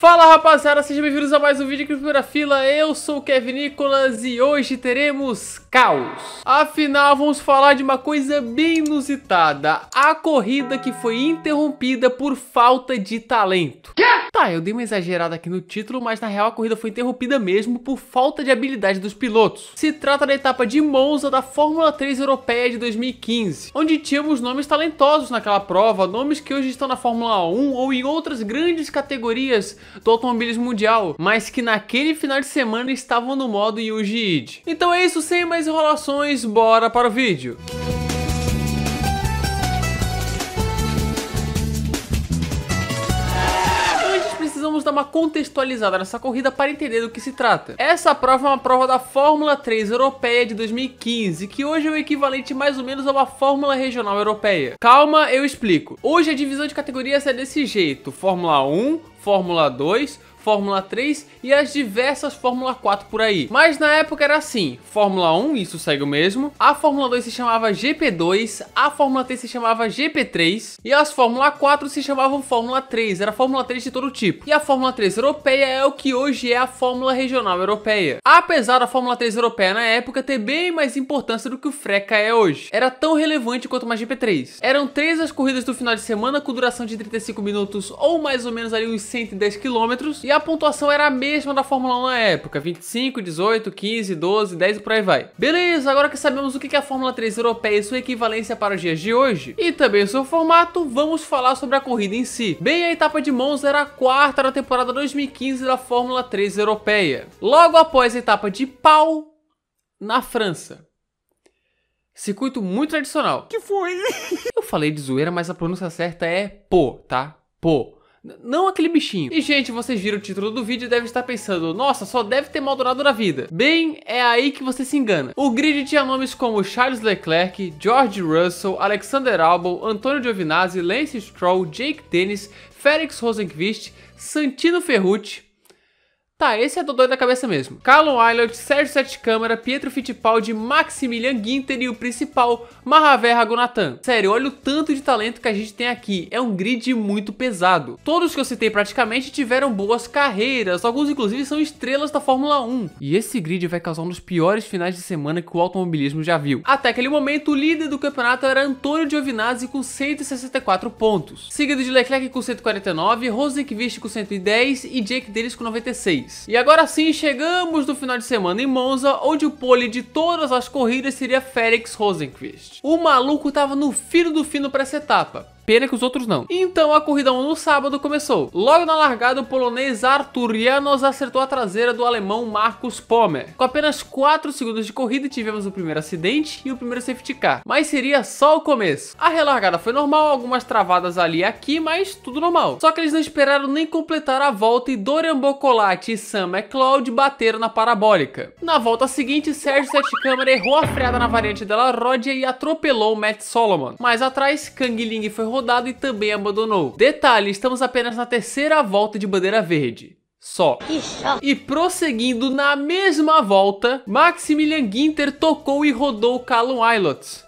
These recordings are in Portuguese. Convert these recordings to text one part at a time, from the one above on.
Fala rapaziada, sejam bem-vindos a mais um vídeo aqui no Primeira Fila. Eu sou o Kevin Nicolas e hoje teremos caos. Afinal, vamos falar de uma coisa bem inusitada: a corrida que foi interrompida por falta de talento. Tá, eu dei uma exagerada aqui no título, mas na real a corrida foi interrompida mesmo por falta de habilidade dos pilotos. Se trata da etapa de Monza da Fórmula 3 Europeia de 2015, onde tínhamos nomes talentosos naquela prova, nomes que hoje estão na Fórmula 1 ou em outras grandes categorias do automobilismo mundial, mas que naquele final de semana estavam no modo Yuji Ide. Então é isso, sem mais enrolações, bora para o vídeo. Precisamos dar uma contextualizada nessa corrida para entender do que se trata. Essa prova é uma prova da Fórmula 3 Europeia de 2015, que hoje é o equivalente mais ou menos a uma Fórmula Regional Europeia. Calma, eu explico. Hoje a divisão de categorias é desse jeito: Fórmula 1, Fórmula 2, Fórmula 3 e as diversas Fórmula 4 por aí. Mas na época era assim: Fórmula 1, isso segue o mesmo, a Fórmula 2 se chamava GP2, a Fórmula 3 se chamava GP3 e as Fórmula 4 se chamavam Fórmula 3, era Fórmula 3 de todo tipo. E a Fórmula 3 Europeia é o que hoje é a Fórmula Regional Europeia. Apesar da Fórmula 3 Europeia na época ter bem mais importância do que o Freca é hoje, era tão relevante quanto uma GP3. Eram 3 as corridas do final de semana com duração de 35 minutos ou mais ou menos ali uns 110 km, e a pontuação era a mesma da Fórmula 1 na época: 25, 18, 15, 12, 10 e por aí vai. Beleza, agora que sabemos o que é a Fórmula 3 Europeia e sua equivalência para os dias de hoje, e também o seu formato, vamos falar sobre a corrida em si. Bem, a etapa de Monza era a 4ª da temporada 2015 da Fórmula 3 Europeia, logo após a etapa de Pau, na França. Circuito muito tradicional. Que foi? Eu falei de zoeira, mas a pronúncia certa é Pô, tá? Pô. Não aquele bichinho. E gente, vocês viram o título do vídeo e devem estar pensando: nossa, só deve ter Maldonado na vida. Bem, é aí que você se engana. O grid tinha nomes como Charles Leclerc, George Russell, Alexander Albon, Antonio Giovinazzi, Lance Stroll, Jake Dennis, Felix Rosenqvist, Santino Ferrucci. Tá, esse é do doido da cabeça mesmo. Callum Ilott, Sérgio Sete Câmara, Pietro Fittipaldi, Maximilian Ginter e o principal, Mahaver Raghunathan. Sério, olha o tanto de talento que a gente tem aqui. É um grid muito pesado. Todos que eu citei praticamente tiveram boas carreiras, alguns inclusive são estrelas da Fórmula 1. E esse grid vai causar um dos piores finais de semana que o automobilismo já viu. Até aquele momento, o líder do campeonato era Antonio Giovinazzi com 164 pontos, seguido de Leclerc com 149, Rosenqvist com 110 e Jake Dennis com 96. E agora sim, chegamos no final de semana em Monza, onde o pole de todas as corridas seria Felix Rosenqvist. O maluco tava no fino do fino para essa etapa. Pena que os outros não. Então a corrida 1 no sábado começou. Logo na largada, o polonês Artur Janos acertou a traseira do alemão Marcus Pommer. Com apenas 4 segundos de corrida, tivemos o primeiro acidente e o primeiro safety car. Mas seria só o começo. A relargada foi normal, algumas travadas ali e aqui, mas tudo normal. Só que eles não esperaram nem completar a volta e Dorian Bocolati e Sam McLeod bateram na parabólica. Na volta seguinte, Sérgio Sete Câmara errou a freada na variante della Rodia e atropelou Matt Solomon. Mais atrás, Kang Ling foi rodado e também abandonou. Detalhe, estamos apenas na 3ª volta de bandeira verde. Só. E prosseguindo na mesma volta, Maximilian Ginter tocou e rodou Callum Ilott.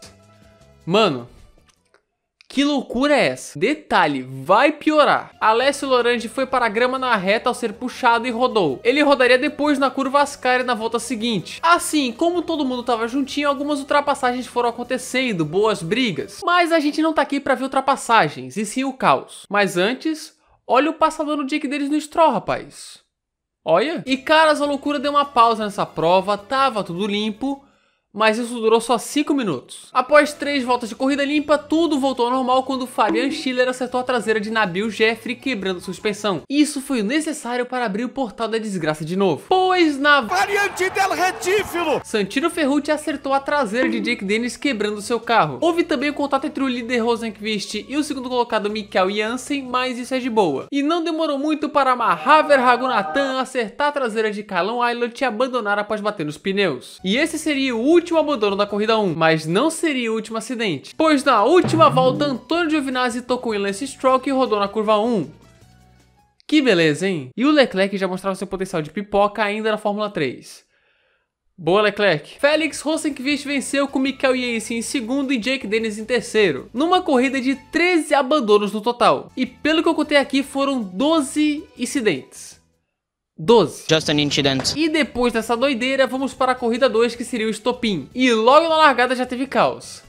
Mano, que loucura é essa? Detalhe, vai piorar. Alessio Lorandi foi para a grama na reta ao ser puxado e rodou. Ele rodaria depois na curva Ascari na volta seguinte. Assim, como todo mundo tava juntinho, algumas ultrapassagens foram acontecendo, boas brigas. Mas a gente não tá aqui pra ver ultrapassagens, e sim o caos. Mas antes, olha o passador no Jake deles no Stroll, rapaz. Olha. E caras, a loucura deu uma pausa nessa prova, tava tudo limpo, mas isso durou só 5 minutos. Após 3 voltas de corrida limpa, tudo voltou ao normal quando Fabian Schiller acertou a traseira de Nabil Jeffrey, quebrando suspensão. Isso foi o necessário para abrir o portal da desgraça de novo, pois na variante del retífilo, Santino Ferrucci acertou a traseira de Jake Dennis, quebrando seu carro. Houve também o contato entre o líder Rosenqvist e o segundo colocado Mikael Jansen, mas isso é de boa. E não demorou muito para Mahaver Raghunathan acertar a traseira de Callum Ilott e abandonar após bater nos pneus. E esse seria o último abandono da corrida 1, mas não seria o último acidente, pois na última volta Antonio Giovinazzi tocou em Lance Stroll e rodou na curva 1. Que beleza, hein? E o Leclerc já mostrava seu potencial de pipoca ainda na Fórmula 3. Boa, Leclerc. Felix Rosenqvist venceu com Michael Jensen em segundo e Jake Dennis em terceiro, numa corrida de 13 abandonos no total. E pelo que eu contei aqui, foram 12 incidentes. 12. Just an incident. E depois dessa doideira, vamos para a corrida 2, que seria o estopim. E logo na largada já teve caos.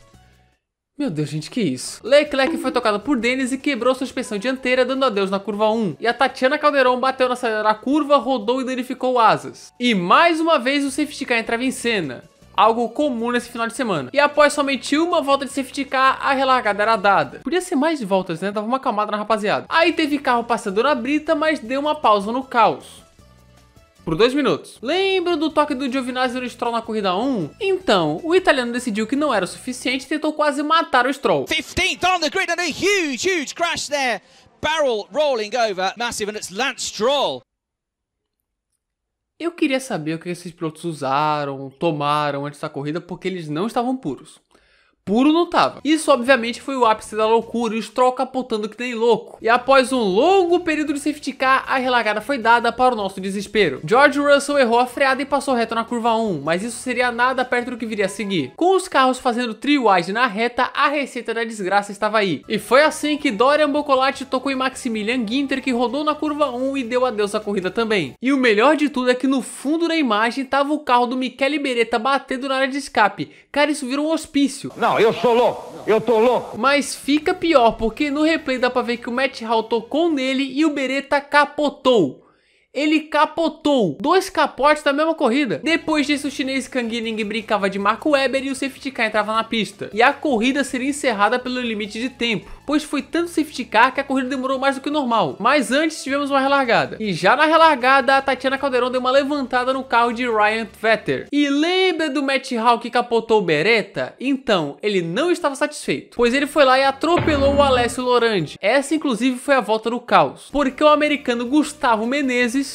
Meu Deus, gente, que isso? Leclerc foi tocado por Dennis e quebrou a suspensão dianteira, dando adeus na curva 1. E a Tatiana Calderon bateu na saída da curva, rodou e danificou asas. E mais uma vez o safety car entrava em cena, algo comum nesse final de semana. E após somente uma volta de safety car, a relargada era dada. Podia ser mais voltas, né? Dava uma acalmada na rapaziada. Aí teve carro passando na brita, mas deu uma pausa no caos por 2 minutos. Lembra do toque do Giovinazzi no Stroll na corrida 1? Então, o italiano decidiu que não era o suficiente e tentou quase matar o Stroll. 15th on the grid and a huge crash there. Barrel rolling over, massive, and it's Lance Stroll. Eu queria saber o que esses pilotos usaram, tomaram antes da corrida, porque eles não estavam puros. Puro não tava. Isso obviamente foi o ápice da loucura e o Stroll capotando que nem louco. E após um longo período de safety car, a relargada foi dada para o nosso desespero. George Russell errou a freada e passou reto na curva 1, mas isso seria nada perto do que viria a seguir. Com os carros fazendo three-wide na reta, a receita da desgraça estava aí. E foi assim que Dorian Boccolati tocou em Maximilian Ginter, que rodou na curva 1 e deu adeus à corrida também. E o melhor de tudo é que no fundo da imagem tava o carro do Michele Beretta batendo na área de escape. Cara, isso virou um hospício. Não, eu sou louco, eu tô louco. Mas fica pior, porque no replay dá pra ver que o Matt Hall tocou nele e o Beretta capotou. Ele capotou. 2 capotes da mesma corrida. Depois disso, o chinês Kang Ning brincava de Mark Webber e o safety car entrava na pista. E a corrida seria encerrada pelo limite de tempo, pois foi tanto safety car que a corrida demorou mais do que o normal. Mas antes tivemos uma relargada. E já na relargada, a Tatiana Calderon deu uma levantada no carro de Ryan Vetter. E lembra do Matt Hall que capotou o Beretta? Então, ele não estava satisfeito, pois ele foi lá e atropelou o Alessio Lorandi. Essa inclusive foi a volta do caos, porque o americano Gustavo Menezes,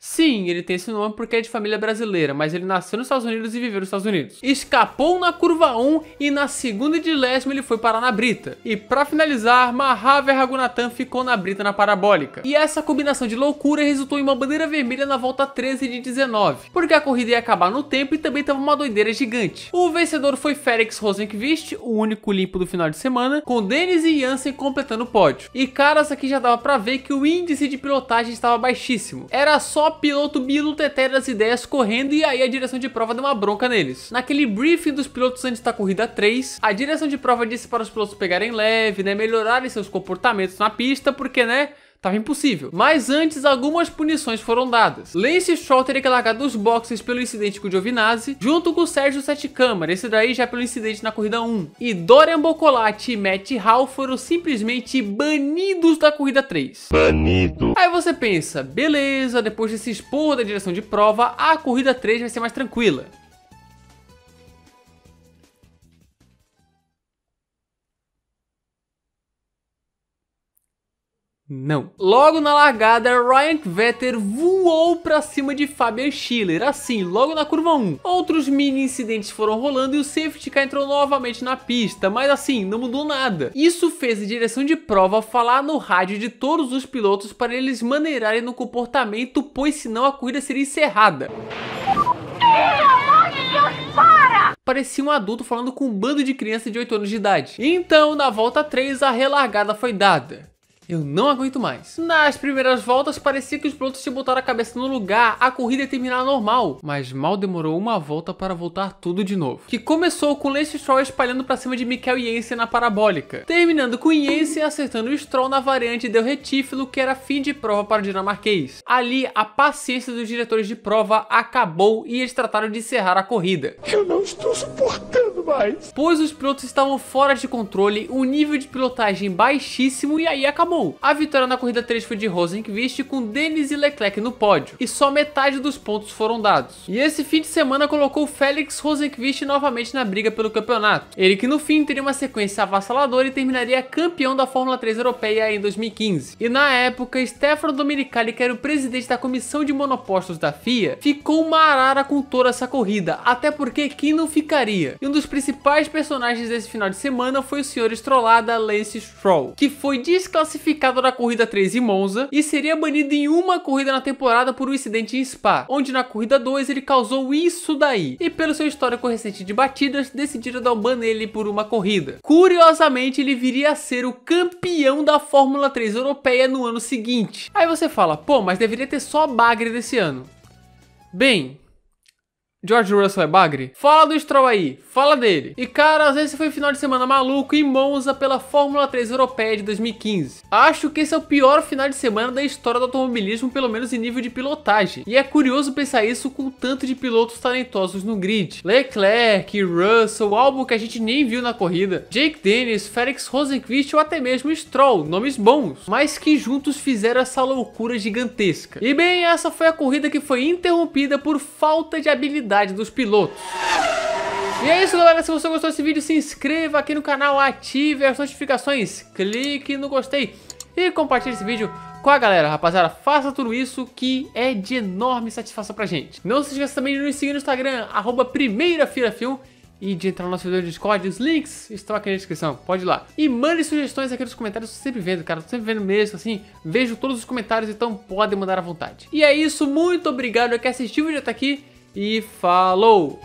sim, ele tem esse nome porque é de família brasileira, mas ele nasceu nos Estados Unidos e viveu nos Estados Unidos, escapou na curva 1 e na segunda de décimo ele foi parar na brita. E pra finalizar, Mahaver Raghunathan ficou na brita na parabólica. E essa combinação de loucura resultou em uma bandeira vermelha na volta 13 de 19, porque a corrida ia acabar no tempo e também tava uma doideira gigante. O vencedor foi Felix Rosenqvist, o único limpo do final de semana, com Dennis e Jansen completando o pódio. E caras, aqui já dava pra ver que o índice de pilotagem estava baixíssimo. Era só piloto Bilo Teté das ideias correndo e aí a direção de prova deu uma bronca neles. Naquele briefing dos pilotos antes da corrida 3, a direção de prova disse para os pilotos pegarem leve, né, melhorarem seus comportamentos na pista, porque, né, tava impossível. Mas antes, algumas punições foram dadas. Lance Stroll teria que largar dos boxes pelo incidente com o Giovinazzi, junto com o Sérgio Sete Câmara, esse daí já pelo incidente na corrida 1. E Dorian Boccolati e Matt Hall foram simplesmente banidos da corrida 3. Banido. Aí você pensa, beleza, depois desse expor da direção de prova, a corrida 3 vai ser mais tranquila. Não. Logo na largada, Ryan Vetter voou pra cima de Fabian Schiller, assim, logo na curva 1. Outros mini incidentes foram rolando e o safety car entrou novamente na pista, mas assim, não mudou nada. Isso fez a direção de prova falar no rádio de todos os pilotos para eles maneirarem no comportamento, pois senão a corrida seria encerrada. Parecia um adulto falando com um bando de crianças de 8 anos de idade. Então, na volta 3, a relargada foi dada. Eu não aguento mais. Nas primeiras voltas parecia que os pilotos tinham botado a cabeça no lugar, a corrida ia terminar normal, mas mal demorou uma volta para voltar tudo de novo. Que começou com Lance Stroll espalhando para cima de Michael Jensen na parabólica, terminando com Jensen acertando o Stroll na variante Del Retífilo, que era fim de prova para o dinamarquês. Ali, a paciência dos diretores de prova acabou e eles trataram de encerrar a corrida. Eu não estou suportando mais. Pois os pilotos estavam fora de controle, o nível de pilotagem baixíssimo e aí acabou. A vitória na corrida 3 foi de Rosenqvist, com Dennis e Leclerc no pódio, e só metade dos pontos foram dados. E esse fim de semana colocou Felix Rosenqvist novamente na briga pelo campeonato. Ele que no fim teria uma sequência avassaladora e terminaria campeão da Fórmula 3 europeia em 2015. E na época, Stefano Domenicali, que era o presidente da comissão de monopostos da FIA, ficou uma arara com toda essa corrida, até porque quem não ficaria? E um dos principais principais personagens desse final de semana foi o senhor estrolada Lance Stroll, que foi desclassificado da corrida 3 em Monza e seria banido em uma corrida na temporada por um incidente em Spa, onde na corrida 2 ele causou isso daí, e pelo seu histórico recente de batidas, decidiram dar um ban nele por uma corrida. Curiosamente, ele viria a ser o campeão da Fórmula 3 europeia no ano seguinte. Aí você fala, pô, mas deveria ter só bagre desse ano. Bem, George Russell é bagre? Fala do Stroll aí, fala dele. E cara, esse foi um final de semana maluco em Monza pela Fórmula 3 Europeia de 2015. Acho que esse é o pior final de semana da história do automobilismo, pelo menos em nível de pilotagem. E é curioso pensar isso com o tanto de pilotos talentosos no grid. Leclerc, Russell, Albon que a gente nem viu na corrida, Jake Dennis, Felix Rosenqvist ou até mesmo Stroll, nomes bons, mas que juntos fizeram essa loucura gigantesca. E bem, essa foi a corrida que foi interrompida por falta de habilidade dos pilotos. E é isso, galera. Se você gostou desse vídeo, se inscreva aqui no canal, ative as notificações, clique no gostei e compartilhe esse vídeo com a galera, rapaziada. Faça tudo isso que é de enorme satisfação pra gente. Não se esqueça também de nos seguir no Instagram, @primeirafilafilm, e de entrar no nosso vídeo do Discord. Os links estão aqui na descrição, pode ir lá. E mande sugestões aqui nos comentários, eu tô sempre vendo, cara, tô sempre vendo mesmo, assim, vejo todos os comentários, então podem mandar à vontade. E é isso, muito obrigado a quem assistiu o vídeo até aqui. E falou!